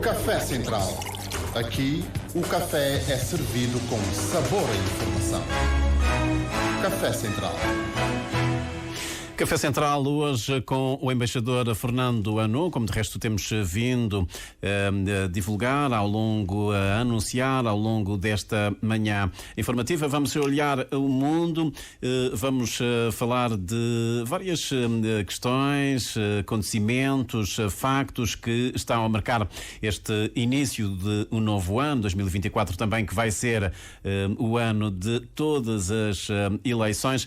Café Central. Aqui, o café é servido com sabor à informação. Café Central. Café Central hoje com o embaixador Fernando Anu, como de resto temos vindo a divulgar a anunciar ao longo desta manhã informativa. Vamos olhar o mundo, vamos falar de várias questões, acontecimentos, factos que estão a marcar este início de um novo ano, 2024 também, que vai ser o ano de todas as eleições.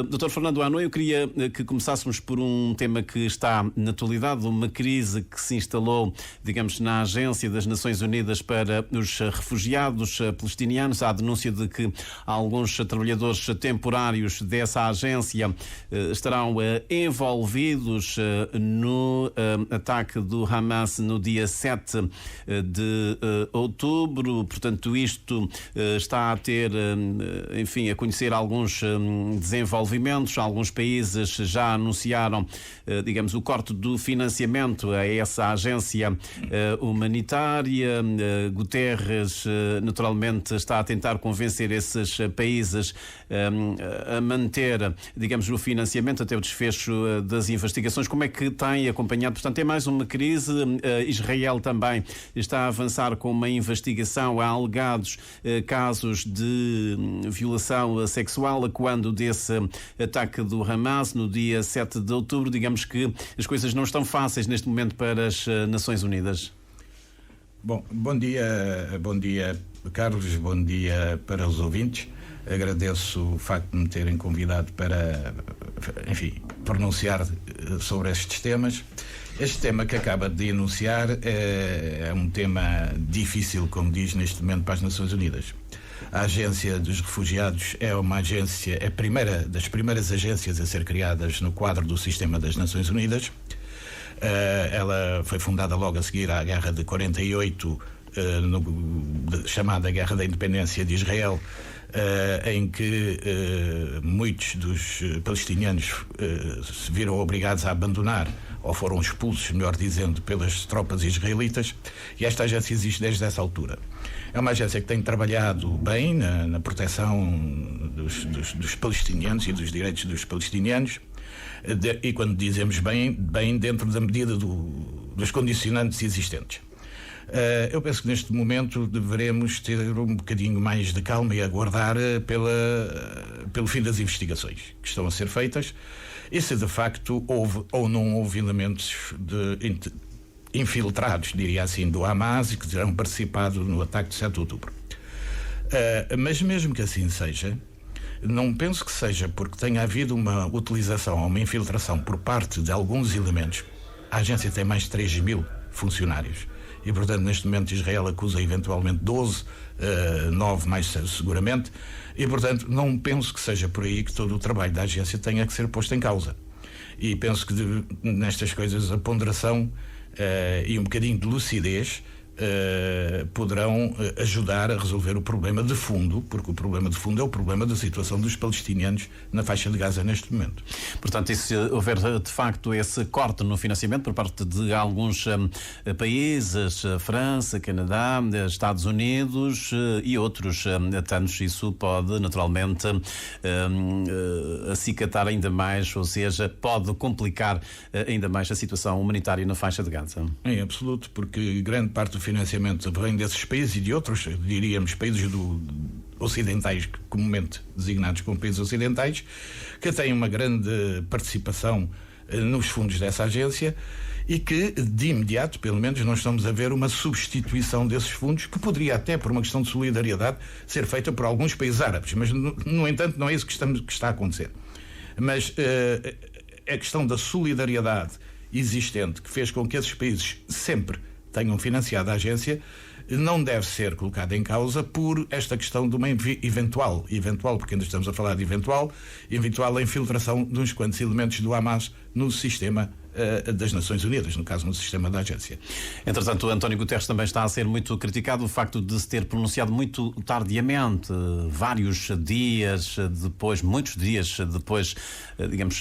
Dr. Fernando Anu, eu queria que começássemos por um tema que está na atualidade, uma crise que se instalou, digamos, na Agência das Nações Unidas para os Refugiados Palestinianos. Há a denúncia de que alguns trabalhadores temporários dessa agência estarão envolvidos no ataque do Hamas no dia 7 de outubro. Portanto, isto está a ter, enfim, a conhecer alguns desenvolvimentos. Alguns países já anunciaram, digamos, o corte do financiamento a essa agência humanitária. Guterres, naturalmente, está a tentar convencer esses países a manter, digamos, o financiamento até o desfecho das investigações. Como é que tem acompanhado? Portanto, é mais uma crise. Israel também está a avançar com uma investigação a alegados casos de violação sexual quando desse ataque do Hamas no dia 7 de outubro. Digamos que as coisas não estão fáceis neste momento para as Nações Unidas. Bom dia, Carlos, bom dia para os ouvintes. Agradeço o facto de me terem convidado para, enfim, pronunciar sobre estes temas. Este tema que acaba de enunciar é um tema difícil, como diz, neste momento para as Nações Unidas. A Agência dos Refugiados é uma agência, é a primeira das primeiras agências a ser criadas no quadro do sistema das Nações Unidas. Ela foi fundada logo a seguir à Guerra de 48, chamada Guerra da Independência de Israel, em que muitos dos palestinianos se viram obrigados a abandonar, ou foram expulsos, melhor dizendo, pelas tropas israelitas, e esta agência existe desde essa altura. É uma agência que tem trabalhado bem na proteção dos palestinianos e dos direitos dos palestinianos, e quando dizemos bem dentro da medida dos condicionantes existentes. Eu penso que neste momento deveremos ter um bocadinho mais de calma e aguardar pelo fim das investigações que estão a ser feitas, e se de facto houve ou não houve elementos infiltrados, diria assim, do Hamas e que terão participado no ataque de 7 de outubro. Mas mesmo que assim seja, não penso que seja porque tenha havido uma utilização ou uma infiltração por parte de alguns elementos. A agência tem mais de 3.000 funcionários e, portanto, neste momento Israel acusa eventualmente 12, 9 mais seguramente, e, portanto, não penso que seja por aí que todo o trabalho da agência tenha que ser posto em causa. E penso que nestas coisas a ponderação e um bocadinho de lucidez poderão ajudar a resolver o problema de fundo, porque o problema de fundo é o problema da situação dos palestinianos na faixa de Gaza neste momento. Portanto, e se houver de facto esse corte no financiamento por parte de alguns países, França, Canadá, Estados Unidos e outros tantos, isso pode naturalmente acicatar ainda mais, ou seja, pode complicar ainda mais a situação humanitária na faixa de Gaza. Em absoluto, porque grande parte do financiamento vem desses países e de outros, diríamos, países ocidentais, comumente designados como países ocidentais, que têm uma grande participação nos fundos dessa agência e que, de imediato, pelo menos, não estamos a ver uma substituição desses fundos, que poderia até, por uma questão de solidariedade, ser feita por alguns países árabes, mas, no entanto, não é isso que está a acontecer. Mas a questão da solidariedade existente, que fez com que esses países sempre tenham financiado a agência, não deve ser colocada em causa por esta questão de uma eventual, porque ainda estamos a falar de eventual infiltração de uns quantos elementos do Hamas no sistema das Nações Unidas, no caso no sistema da agência. Entretanto, António Guterres também está a ser muito criticado o facto de se ter pronunciado muito tardiamente, vários dias depois, muitos dias depois, digamos,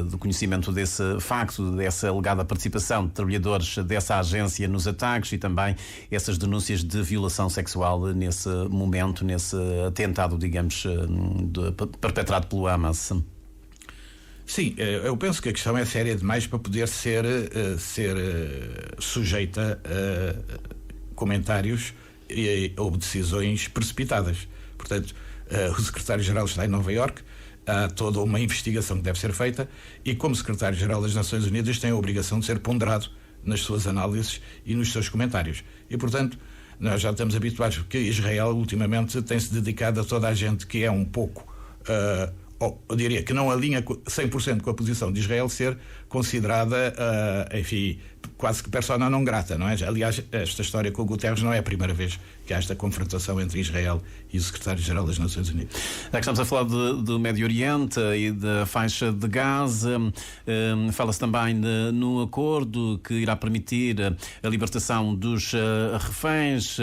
do conhecimento desse facto, dessa alegada participação de trabalhadores dessa agência nos ataques e também essas denúncias de violação sexual nesse momento, nesse atentado, digamos, perpetrado pelo Hamas. Sim, eu penso que a questão é séria demais para poder ser sujeita a comentários ou decisões precipitadas. Portanto, o secretário-geral está em Nova Iorque, há toda uma investigação que deve ser feita e, como secretário-geral das Nações Unidas, tem a obrigação de ser ponderado nas suas análises e nos seus comentários. E, portanto, nós já estamos habituados que Israel, ultimamente, tem-se dedicado a toda a gente que é um pouco... eu diria que não alinha 100% com a posição de Israel, ser considerada, enfim, quase que persona não grata, não é? Aliás, esta história com o Guterres não é a primeira vez que há esta confrontação entre Israel e o secretário-geral das Nações Unidas. Já que estamos a falar do Médio Oriente e da faixa de Gaza, fala-se também no acordo que irá permitir a libertação dos reféns.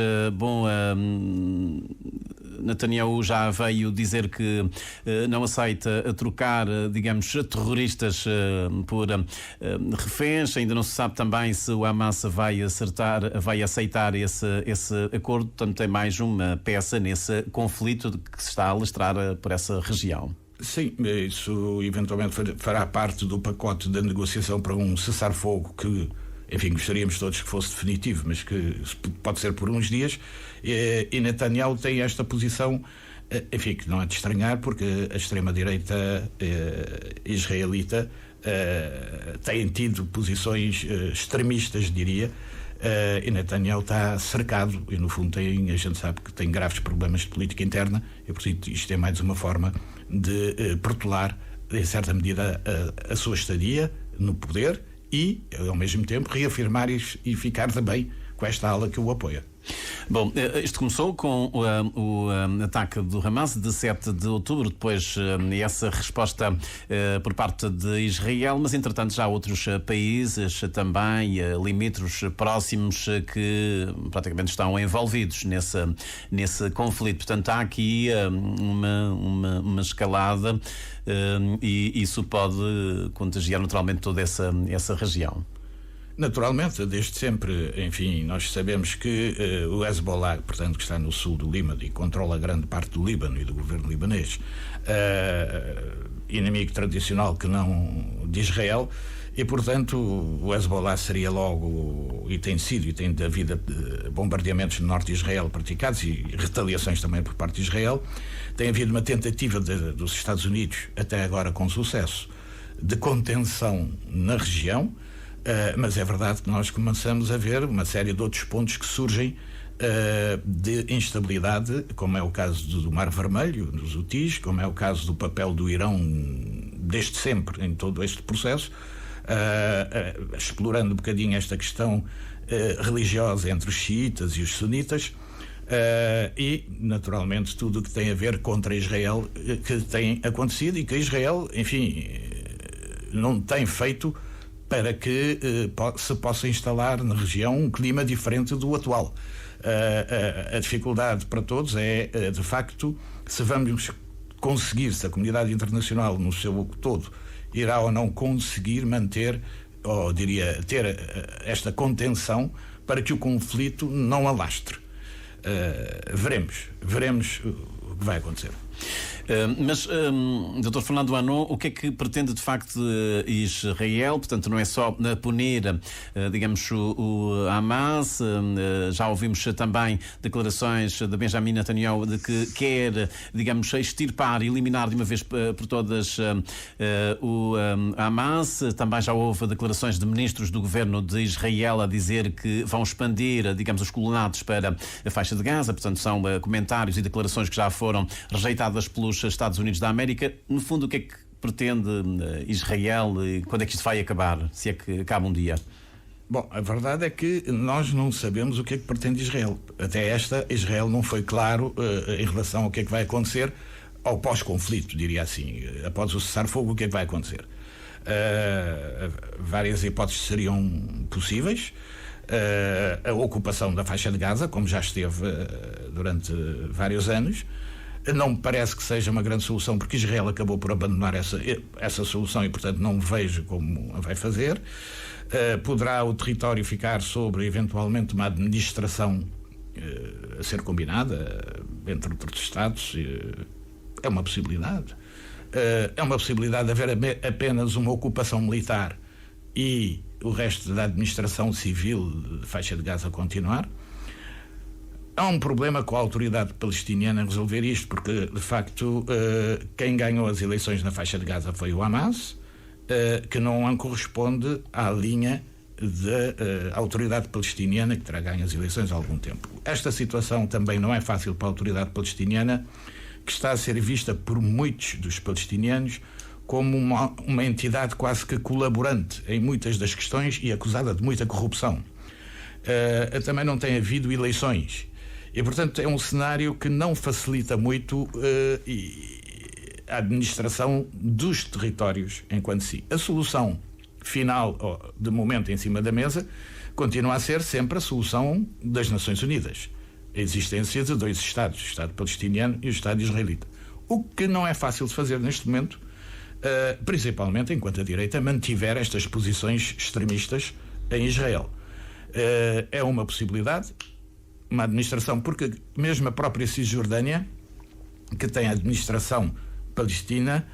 Netanyahu já veio dizer que não aceita trocar, digamos, terroristas por reféns. Ainda não se sabe também se o Hamas vai aceitar esse acordo. Portanto, tem mais uma peça nesse conflito que se está a alastrar por essa região. Sim, isso eventualmente fará parte do pacote da negociação para um cessar-fogo que, enfim, gostaríamos todos que fosse definitivo, mas que pode ser por uns dias. E Netanyahu tem esta posição, enfim, que não é de estranhar, porque a extrema-direita israelita tem tido posições extremistas, diria, e Netanyahu está cercado e, no fundo, a gente sabe que tem graves problemas de política interna e, portanto, isto é mais uma forma de protelar, em certa medida, a sua estadia no poder e, ao mesmo tempo, reafirmar e ficar também com esta ala que o apoia. Bom, isto começou com o ataque do Hamas de 7 de outubro, depois essa resposta por parte de Israel, mas entretanto já há outros países também, limítrofes próximos, que praticamente estão envolvidos nesse conflito. Portanto, há aqui uma escalada e isso pode contagiar naturalmente toda essa região. Naturalmente, desde sempre, enfim, nós sabemos que o Hezbollah, portanto, que está no sul do Líbano e controla grande parte do Líbano e do governo libanês, inimigo tradicional que não de Israel, e, portanto, o Hezbollah seria logo, e tem sido, e tem havido bombardeamentos no norte de Israel praticados e retaliações também por parte de Israel. Tem havido uma tentativa dos Estados Unidos, até agora com sucesso, de contenção na região. Mas é verdade que nós começamos a ver uma série de outros pontos que surgem de instabilidade, como é o caso do Mar Vermelho, dos Houthis, como é o caso do papel do Irão desde sempre em todo este processo, explorando um bocadinho esta questão religiosa entre os xiitas e os sunitas, e, naturalmente, tudo o que tem a ver contra Israel que tem acontecido e que Israel, enfim, não tem feito para que se possa instalar na região um clima diferente do atual. A dificuldade para todos é, de facto, se vamos conseguir, se a comunidade internacional no seu todo irá ou não conseguir manter, ou diria, ter esta contenção para que o conflito não alastre. Veremos o que vai acontecer. Mas, Dr. Fernando Arnaud, o que é que pretende de facto Israel? Portanto, não é só punir, digamos, o Hamas. Já ouvimos também declarações de Benjamin Netanyahu de que quer, digamos, extirpar, eliminar de uma vez por todas o Hamas. Também já houve declarações de ministros do governo de Israel a dizer que vão expandir, digamos, os colonatos para a faixa de Gaza. Portanto, são comentários e declarações que já foram rejeitadas pelos Estados Unidos da América. No fundo, o que é que pretende Israel e quando é que isto vai acabar? Se é que acaba um dia? Bom, a verdade é que nós não sabemos o que é que pretende Israel. Até Israel não foi claro em relação ao que é que vai acontecer ao pós-conflito, diria assim. Após o cessar-fogo, o que é que vai acontecer? Várias hipóteses seriam possíveis. A ocupação da faixa de Gaza, como já esteve durante vários anos, não me parece que seja uma grande solução, porque Israel acabou por abandonar essa solução e, portanto, não vejo como a vai fazer. Poderá o território ficar sobre, eventualmente, uma administração a ser combinada entre outros Estados? É uma possibilidade. É uma possibilidade de haver apenas uma ocupação militar e o resto da administração civil de faixa de Gaza continuar. Há um problema com a autoridade palestiniana resolver isto, porque, de facto, quem ganhou as eleições na faixa de Gaza foi o Hamas, que não corresponde à linha da autoridade palestiniana, que terá ganho as eleições há algum tempo. Esta situação também não é fácil para a autoridade palestiniana, que está a ser vista por muitos dos palestinianos como uma entidade quase que colaborante em muitas das questões e acusada de muita corrupção. Também não tem havido eleições. E, portanto, é um cenário que não facilita muito a administração dos territórios enquanto si. A solução final, de momento, em cima da mesa, continua a ser sempre a solução das Nações Unidas. A existência de dois Estados, o Estado palestiniano e o Estado israelita. O que não é fácil de fazer neste momento, principalmente enquanto a direita mantiver estas posições extremistas em Israel. É uma possibilidade, uma administração, porque mesmo a própria Cisjordânia, que tem a administração palestina,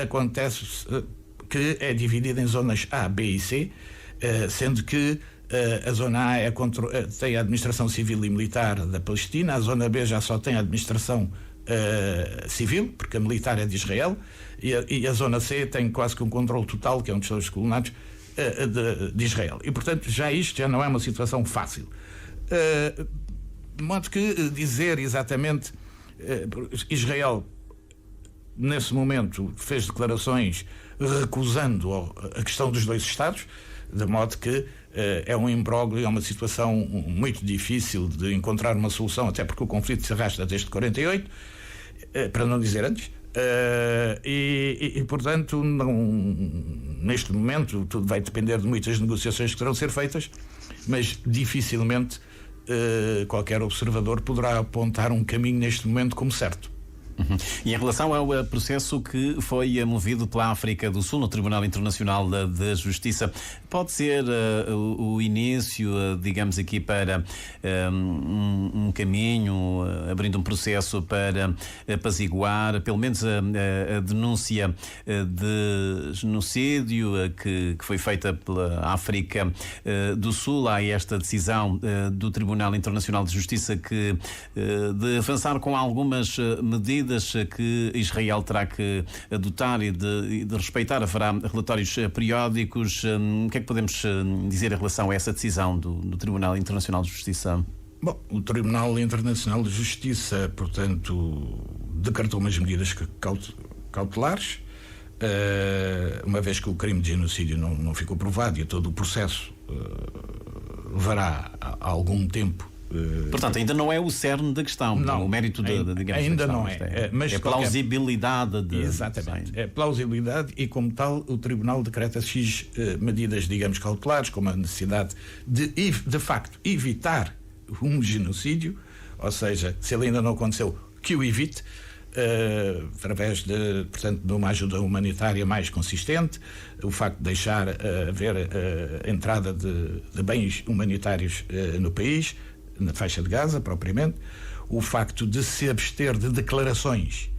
acontece que é dividida em zonas A, B e C, sendo que a zona A tem a administração civil e militar da Palestina, a zona B já só tem a administração civil, porque a militar é de Israel, e a zona C tem quase que um controle total, que é onde estão os colonados, de Israel. E, portanto, isto já não é uma situação fácil. De modo que dizer exatamente Israel, nesse momento, fez declarações recusando a questão dos dois Estados, de modo que é um imbróglio, é uma situação muito difícil de encontrar uma solução, até porque o conflito se arrasta desde 48, para não dizer antes, e portanto, neste momento, tudo vai depender de muitas negociações que terão de ser feitas, mas dificilmente qualquer observador poderá apontar um caminho neste momento como certo. Uhum. E em relação ao processo que foi movido pela África do Sul no Tribunal Internacional de Justiça, pode ser o início, digamos aqui, para um caminho, abrindo um processo para apaziguar, pelo menos a denúncia de genocídio que foi feita pela África do Sul. Há esta decisão do Tribunal Internacional de Justiça de avançar com algumas medidas que Israel terá que adotar e de respeitar. Haverá relatórios periódicos. O que é que podemos dizer em relação a essa decisão do Tribunal Internacional de Justiça? Bom, o Tribunal Internacional de Justiça, portanto, decretou umas medidas cautelares, uma vez que o crime de genocídio não ficou provado e todo o processo levará algum tempo. Portanto, ainda não é o cerne da questão, não, o mérito digamos, ainda da questão, não é. Mas é plausibilidade exatamente. É plausibilidade e, como tal, o Tribunal decreta X medidas, digamos, cautelares, como a necessidade de facto, evitar um genocídio, ou seja, se ele ainda não aconteceu, que o evite, através portanto, de uma ajuda humanitária mais consistente, o facto de deixar haver a entrada de bens humanitários no país, na faixa de Gaza, propriamente, o facto de se abster de declarações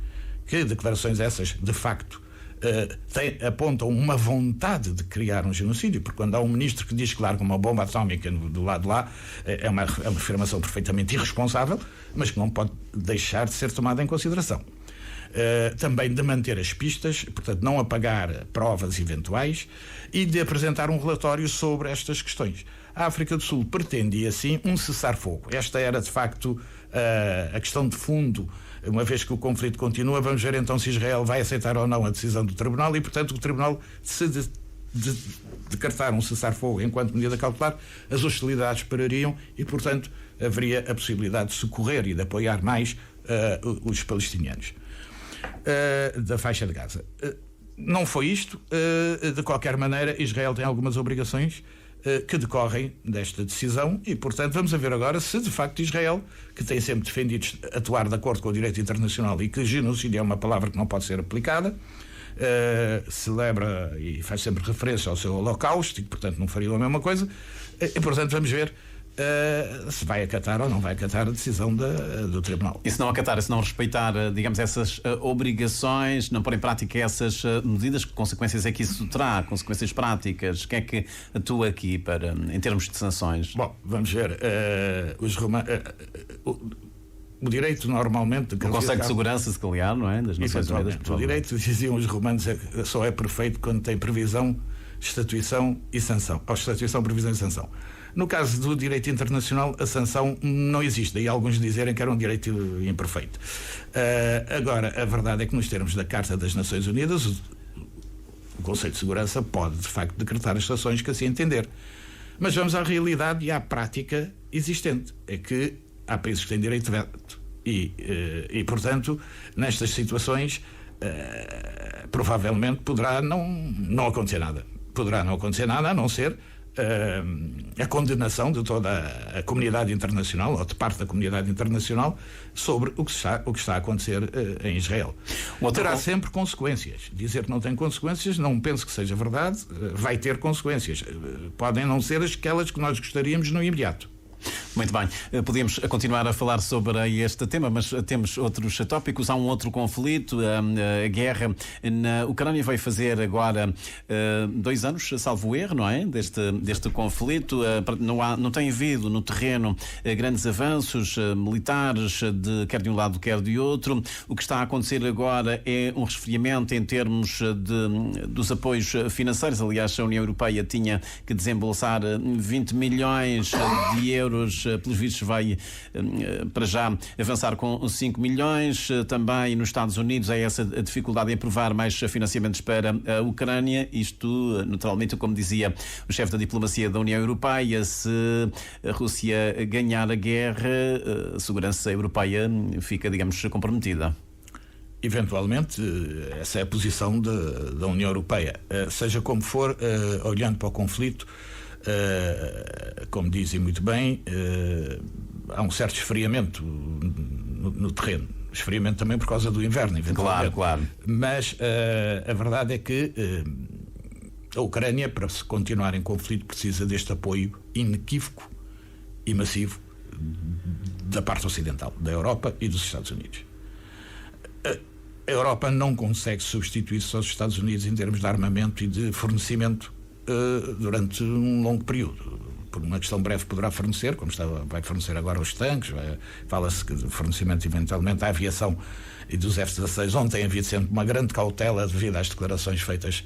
essas, de facto, apontam uma vontade de criar um genocídio, porque quando há um ministro que diz que larga uma bomba atómica do lado de lá, é uma afirmação perfeitamente irresponsável, mas que não pode deixar de ser tomada em consideração. Também de manter as pistas, portanto, não apagar provas eventuais e de apresentar um relatório sobre estas questões. A África do Sul pretendia, assim, um cessar-fogo. Esta era, de facto, a questão de fundo. Uma vez que o conflito continua, vamos ver então se Israel vai aceitar ou não a decisão do Tribunal e, portanto, o Tribunal, se decretar um cessar-fogo enquanto medida cautelar, as hostilidades parariam e, portanto, haveria a possibilidade de socorrer e de apoiar mais os palestinianos da faixa de Gaza. não foi isto. De qualquer maneira, Israel tem algumas obrigações que decorrem desta decisão e, portanto, vamos ver agora se, de facto, Israel, que tem sempre defendido atuar de acordo com o direito internacional e que genocídio é uma palavra que não pode ser aplicada, celebra e faz sempre referência ao seu holocausto e, portanto, não faria a mesma coisa. E, portanto, vamos ver se vai acatar ou não vai acatar a decisão do Tribunal. E se não acatar, se não respeitar, digamos, essas obrigações, não pôr em prática essas medidas, que consequências é que isso terá? Consequências práticas? Quem é que atua aqui em termos de sanções? Bom, vamos ver. O direito normalmente... O Conselho de Segurança, se calhar, não é? Das Nações Unidas. O direito, diziam os romanos, só é perfeito quando tem previsão, estatuição e sanção. Ou estatuição, previsão e sanção. No caso do direito internacional, a sanção não existe. Daí alguns dizerem que era um direito imperfeito. Agora, a verdade é que nos termos da Carta das Nações Unidas, o Conselho de Segurança pode, de facto, decretar as sanções que assim entender. Mas vamos à realidade e à prática existente. É que há países que têm direito de veto. E portanto, nestas situações, provavelmente poderá não acontecer nada. Poderá não acontecer nada, a não ser a condenação de toda a comunidade internacional, ou de parte da comunidade internacional, sobre o que está a acontecer em Israel. Terá sempre consequências. Dizer que não tem consequências, não penso que seja verdade, vai ter consequências. Podem não ser aquelas que nós gostaríamos no imediato. Muito bem, podíamos continuar a falar sobre este tema, mas temos outros tópicos. Há um outro conflito, a guerra na Ucrânia vai fazer agora 2 anos, salvo erro, não é? Deste conflito. Não tem havido no terreno grandes avanços militares, quer de um lado, quer de outro. O que está a acontecer agora é um resfriamento em termos dos apoios financeiros. Aliás, a União Europeia tinha que desembolsar 20 milhões de euros. Pelos vistos vai para já avançar com 5 milhões. Também nos Estados Unidos há essa dificuldade em aprovar mais financiamentos para a Ucrânia. Isto, naturalmente, como dizia o chefe da diplomacia da União Europeia, se a Rússia ganhar a guerra, a segurança europeia fica, digamos, comprometida. Eventualmente, essa é a posição da União Europeia. Seja como for, olhando para o conflito, como dizem muito bem, há um certo esfriamento no terreno. Esfriamento também por causa do inverno, eventualmente. Claro. Mas a verdade é que a Ucrânia, para se continuar em conflito, precisa deste apoio inequívoco e massivo da parte ocidental, da Europa e dos Estados Unidos. A Europa não consegue substituir-se aos Estados Unidos em termos de armamento e de fornecimento durante um longo período. Por uma questão breve poderá fornecer, como vai fornecer agora os tanques, fala-se que de fornecimento eventualmente da aviação e dos F-16. Ontem havia sempre uma grande cautela devido às declarações feitas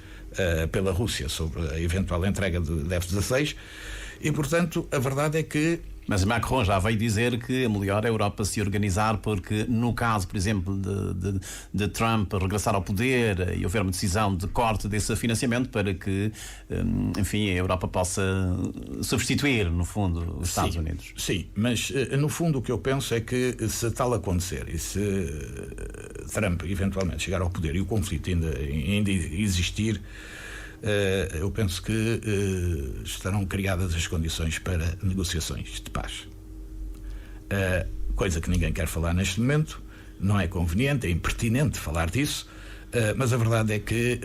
pela Rússia sobre a eventual entrega de F-16 e, portanto, a verdade é que... Mas Macron já veio dizer que é melhor a Europa se organizar porque, no caso, por exemplo, de Trump regressar ao poder e houver uma decisão de corte desse financiamento para que, enfim, a Europa possa substituir, no fundo, os Estados Unidos. Sim, mas, no fundo, o que eu penso é que, se tal acontecer e se Trump eventualmente chegar ao poder e o conflito ainda existir, eu penso que estarão criadas as condições para negociações de paz. Coisa que ninguém quer falar neste momento, não é conveniente, é impertinente falar disso, mas a verdade é que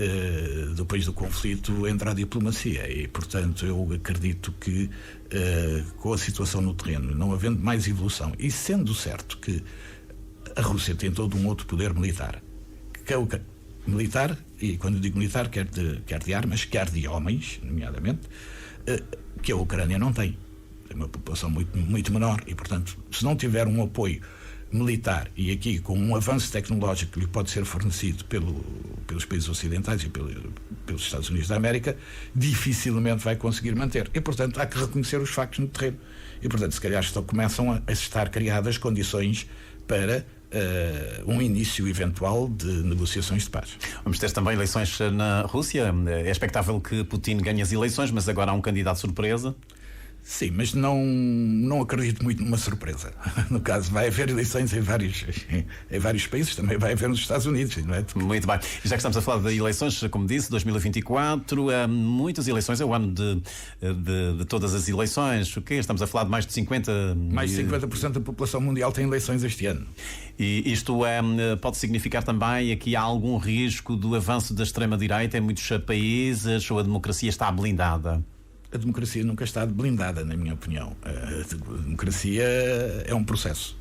depois do conflito entra a diplomacia e, portanto, eu acredito que com a situação no terreno, não havendo mais evolução e sendo certo que a Rússia tem todo um outro poder militar, que é o militar, e quando digo militar, quer de armas, quer de homens, nomeadamente, que a Ucrânia não tem. Tem uma população muito, muito menor e, portanto, se não tiver um apoio militar e aqui com um avanço tecnológico que lhe pode ser fornecido pelos países ocidentais e pelos Estados Unidos da América, dificilmente vai conseguir manter. E, portanto, há que reconhecer os factos no terreno. E, portanto, se calhar começam a estar criadas condições para um início eventual de negociações de paz. Vamos ter também eleições na Rússia. É expectável que Putin ganhe as eleições, mas agora há um candidato surpresa. Sim, mas não acredito muito numa surpresa. No caso, vai haver eleições em vários países, também vai haver nos Estados Unidos, não é? Muito bem. Já que estamos a falar de eleições, como disse, 2024, muitas eleições, é o ano de todas as eleições. O quê? Estamos a falar de mais de 50... Mais de 50% da população mundial tem eleições este ano. E isto pode significar também aqui há algum risco do avanço da extrema-direita em muitos países, ou a democracia está blindada? A democracia nunca está blindada, na minha opinião. A democracia é um processo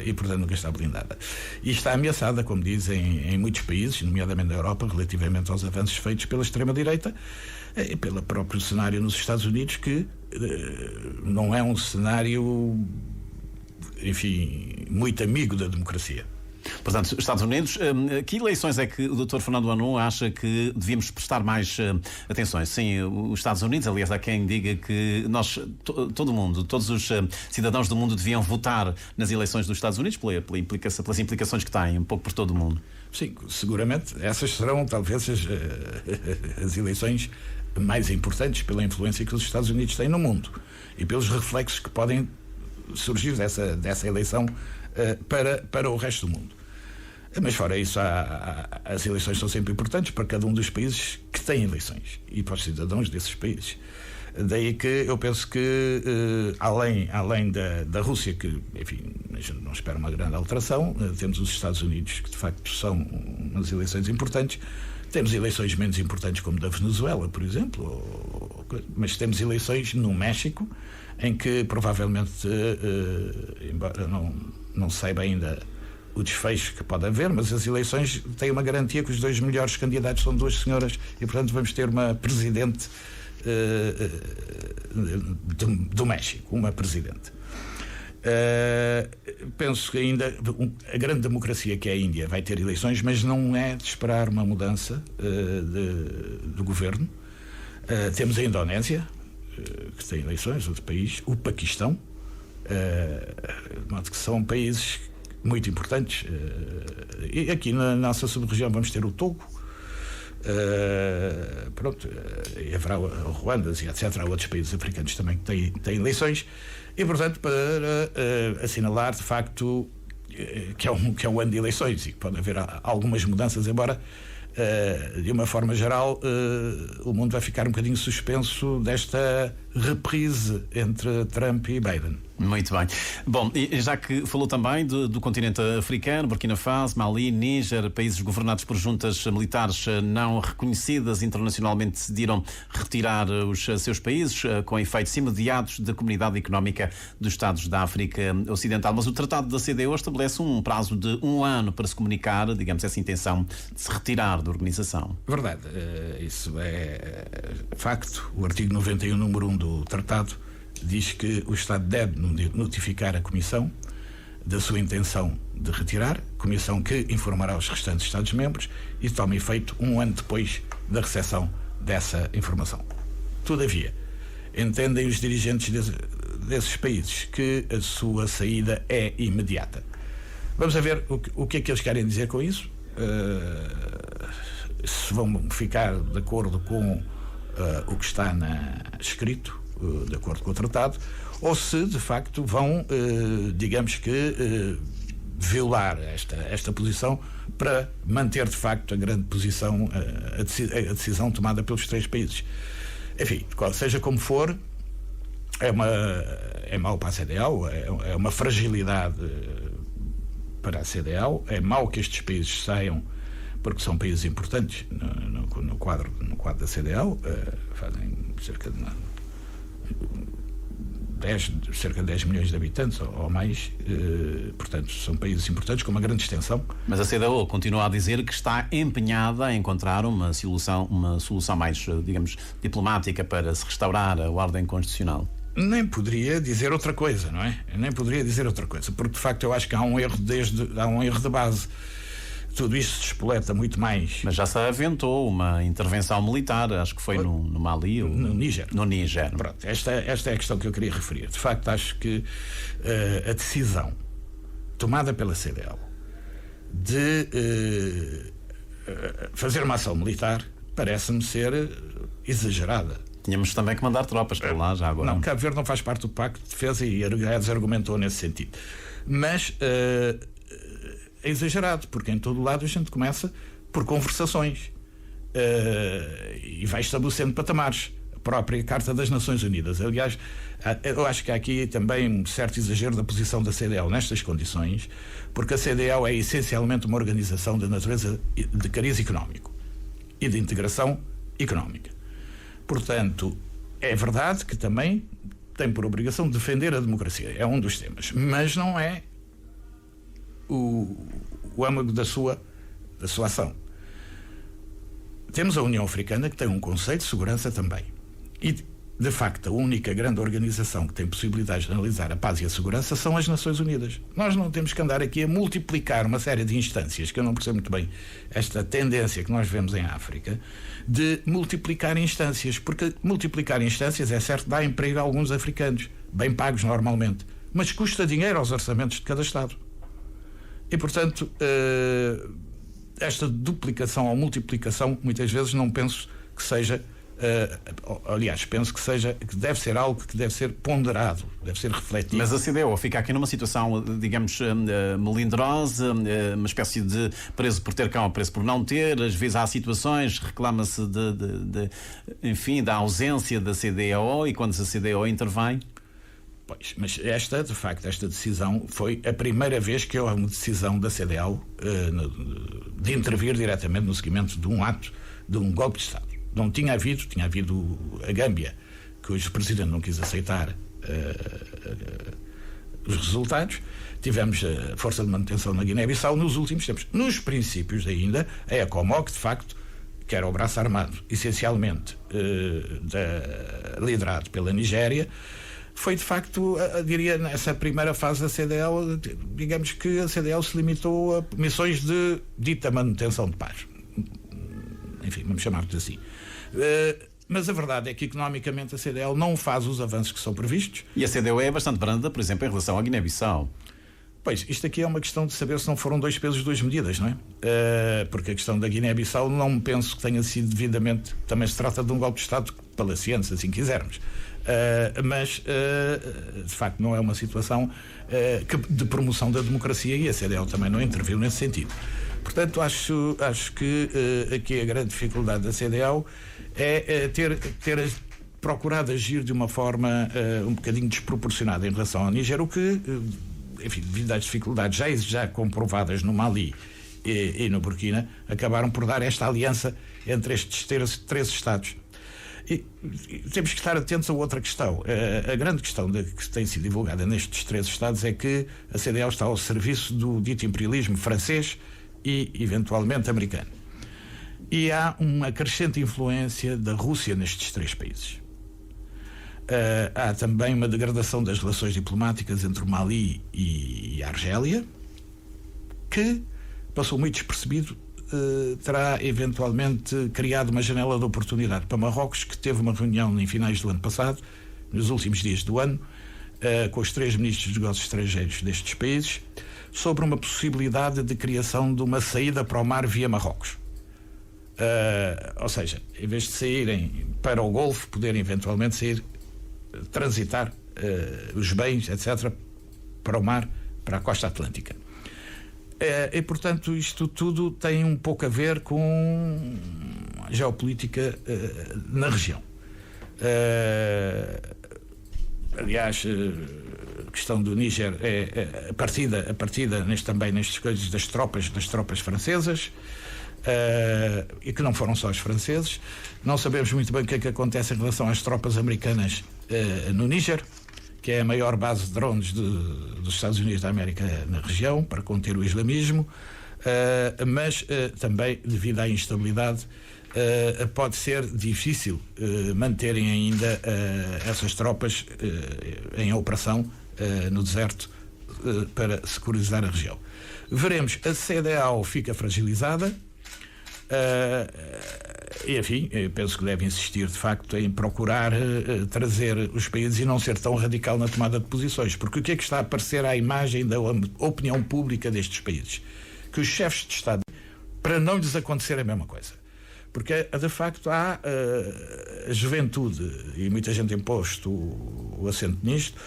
e, portanto, nunca está blindada. E está ameaçada, como dizem, em muitos países, nomeadamente na Europa, relativamente aos avanços feitos pela extrema-direita e pelo próprio cenário nos Estados Unidos, que não é um cenário, enfim, muito amigo da democracia. Portanto, Estados Unidos, que eleições é que o Dr. Fernando Anu acha que devíamos prestar mais atenção? Sim, os Estados Unidos, aliás, há quem diga que nós, todo mundo, todos os cidadãos do mundo deviam votar nas eleições dos Estados Unidos pelas implicações que têm, um pouco por todo o mundo. Sim, seguramente essas serão talvez as eleições mais importantes pela influência que os Estados Unidos têm no mundo e pelos reflexos que podem surgir dessa eleição para o resto do mundo. Mas fora isso, as eleições são sempre importantes para cada um dos países que têm eleições e para os cidadãos desses países. Daí que eu penso que, além da Rússia, que, enfim, não espero uma grande alteração, temos os Estados Unidos, que de facto são umas eleições importantes. Temos eleições menos importantes, como da Venezuela, por exemplo, mas temos eleições no México, em que provavelmente, embora não saiba ainda o desfecho que pode haver, mas as eleições têm uma garantia que os dois melhores candidatos são duas senhoras e, portanto, vamos ter uma presidente do México, uma presidente. Penso que ainda a grande democracia que é a Índia vai ter eleições, mas não é de esperar uma mudança do governo. Temos a Indonésia, que tem eleições, outro país, o Paquistão, de modo que são países muito importantes. E aqui na nossa sub-região vamos ter o Togo, e haverá Ruanda e etc. Há outros países africanos também que têm eleições. E, portanto, para assinalar, de facto, que é um ano de eleições e que pode haver algumas mudanças, embora, de uma forma geral, o mundo vai ficar um bocadinho suspenso desta reprise entre Trump e Biden. Muito bem. Bom, e já que falou também do continente africano, Burkina Faso, Mali, Níger, países governados por juntas militares não reconhecidas internacionalmente, decidiram retirar os seus países com efeitos imediatos da Comunidade Económica dos Estados da África Ocidental. Mas o Tratado da CEDEAO estabelece um prazo de 1 ano para se comunicar, digamos, essa intenção de se retirar da organização. Verdade. Isso é facto. O artigo 91, número 1 do Tratado diz que o Estado deve notificar a Comissão da sua intenção de retirar, Comissão que informará os restantes Estados-membros e toma efeito 1 ano depois da recepção dessa informação. Todavia, entendem os dirigentes desses países que a sua saída é imediata. Vamos a ver o que é que eles querem dizer com isso. Se vão ficar de acordo com o que está escrito, de acordo com o tratado, ou se de facto vão, digamos que, violar esta posição para manter de facto a grande posição, a decisão tomada pelos 3 países. Enfim, seja como for, é mau para a CEDEAO, é uma fragilidade para a CEDEAO, é mau que estes países saiam, porque são países importantes no quadro da CEDEAO, fazem cerca de 10 milhões de habitantes ou mais, portanto são países importantes com uma grande extensão. Mas a CEDEAO continua a dizer que está empenhada em encontrar uma solução mais, digamos, diplomática para se restaurar a ordem constitucional. Nem poderia dizer outra coisa, não é? Nem poderia dizer outra coisa, porque de facto eu acho que há um erro de base. Tudo isto se espoleta muito mais. Mas já se aventou uma intervenção militar, acho que foi no Mali ou no Níger. No Níger. Pronto, esta é a questão que eu queria referir. De facto, acho que a decisão tomada pela CEDEAO de fazer uma ação militar parece-me ser exagerada. tínhamos também que mandar tropas para lá já agora. Não, Cabo Verde não faz parte do Pacto de Defesa e Guedes argumentou nesse sentido. Mas é exagerado, porque em todo lado a gente começa por conversações e vai estabelecendo patamares. A própria Carta das Nações Unidas. Aliás, eu acho que há aqui também um certo exagero da posição da CDAO nestas condições, porque a CDAO é essencialmente uma organização de natureza de cariz económico e de integração económica. Portanto, é verdade que também tem por obrigação defender a democracia. É um dos temas. Mas não é o âmago da sua ação. Temos a União Africana, que tem um conceito de segurança também. E, de facto, a única grande organização que tem possibilidades de analisar a paz e a segurança são as Nações Unidas. Nós não temos que andar aqui a multiplicar uma série de instâncias, que eu não percebo muito bem esta tendência que nós vemos em África, de multiplicar instâncias, porque multiplicar instâncias, é certo, dá emprego a alguns africanos, bem pagos normalmente, mas custa dinheiro aos orçamentos de cada Estado. E, portanto, esta duplicação ou multiplicação, muitas vezes não penso que seja... aliás, penso que deve ser algo que deve ser ponderado, deve ser refletido. Mas a CDAO fica aqui numa situação, digamos, melindrosa, uma espécie de preso por ter cão, preso por não ter. Às vezes há situações, reclama-se enfim, da ausência da CDAO, e quando a CDAO intervém... Pois, mas esta decisão foi a primeira vez que houve uma decisão da CDAO de intervir diretamente no seguimento de um ato, de um golpe de Estado. Não tinha havido a Gâmbia, cujo presidente não quis aceitar os resultados. Tivemos a Força de Manutenção na Guiné-Bissau nos últimos tempos. Nos princípios ainda, a ECOMOG, de facto, que era o braço armado, essencialmente liderado pela Nigéria, foi de facto, diria, nessa primeira fase da CDAO, digamos que a CDAO se limitou a missões de dita manutenção de paz. Enfim, vamos chamar-lhe assim. Mas a verdade é que economicamente a CDAO não faz os avanços que são previstos. E a CDAO é bastante branda, por exemplo, em relação à Guiné-Bissau. Pois, isto aqui é uma questão de saber se não foram 2 pesos, 2 medidas, não é? Porque a questão da Guiné-Bissau não penso que tenha sido devidamente... Também se trata de um golpe de Estado palaciano, se assim quisermos. Mas, de facto, não é uma situação de promoção da democracia, e a CDAO também não interviu nesse sentido. Portanto, acho que aqui a grande dificuldade da CDAO é ter procurado agir de uma forma um bocadinho desproporcionada em relação ao Níger, o que, enfim, devido às dificuldades já comprovadas no Mali e no Burkina, acabaram por dar esta aliança entre estes 3 Estados. E temos que estar atentos a outra questão. A grande questão que tem sido divulgada nestes 3 Estados é que a CDAO está ao serviço do dito imperialismo francês e, eventualmente, americano. E há uma crescente influência da Rússia nestes 3 países. Há também uma degradação das relações diplomáticas entre o Mali e a Argélia, que passou muito despercebido. Terá eventualmente criado uma janela de oportunidade para Marrocos, que teve uma reunião em finais do ano passado, nos últimos dias do ano, com os 3 ministros dos negócios estrangeiros destes países, sobre uma possibilidade de criação de uma saída para o mar via Marrocos. Ou seja, em vez de saírem para o Golfo, poderem eventualmente transitar os bens, etc., para o mar, para a costa atlântica. E, portanto, isto tudo tem um pouco a ver com a geopolítica na região. Aliás, a questão do Níger é a partida também nestas coisas das tropas francesas, e que não foram só os franceses. Não sabemos muito bem o que é que acontece em relação às tropas americanas no Níger, que é a maior base de drones dos Estados Unidos da América na região, para conter o islamismo, mas também, devido à instabilidade, pode ser difícil manterem ainda essas tropas em operação no deserto para securizar a região. Veremos, a CDAO fica fragilizada, e, enfim, eu penso que deve insistir de facto em procurar trazer os países e não ser tão radical na tomada de posições, porque o que é que está a aparecer à imagem da opinião pública destes países? Que os chefes de Estado, para não lhes acontecer a mesma coisa, Porque, de facto, há a juventude, e muita gente tem posto o acento nisto,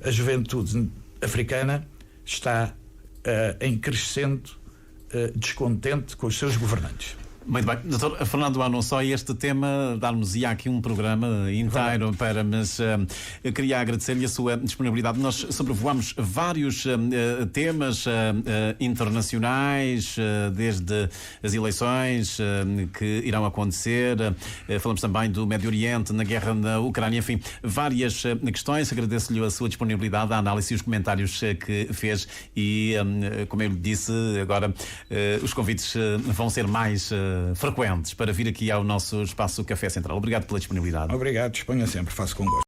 a juventude africana está em crescendo descontente com os seus governantes. Muito bem, Dr. Fernando Ano, só este tema dar-nos-ia aqui um programa inteiro mas eu queria agradecer-lhe a sua disponibilidade. Nós sobrevoamos vários temas internacionais, desde as eleições que irão acontecer, falamos também do Médio Oriente, na guerra na Ucrânia, enfim, várias questões. Agradeço-lhe a sua disponibilidade, a análise e os comentários que fez e, como eu lhe disse, agora os convites vão ser mais frequentes para vir aqui ao nosso espaço Café Central. Obrigado pela disponibilidade. Obrigado, disponha sempre, faço com gosto.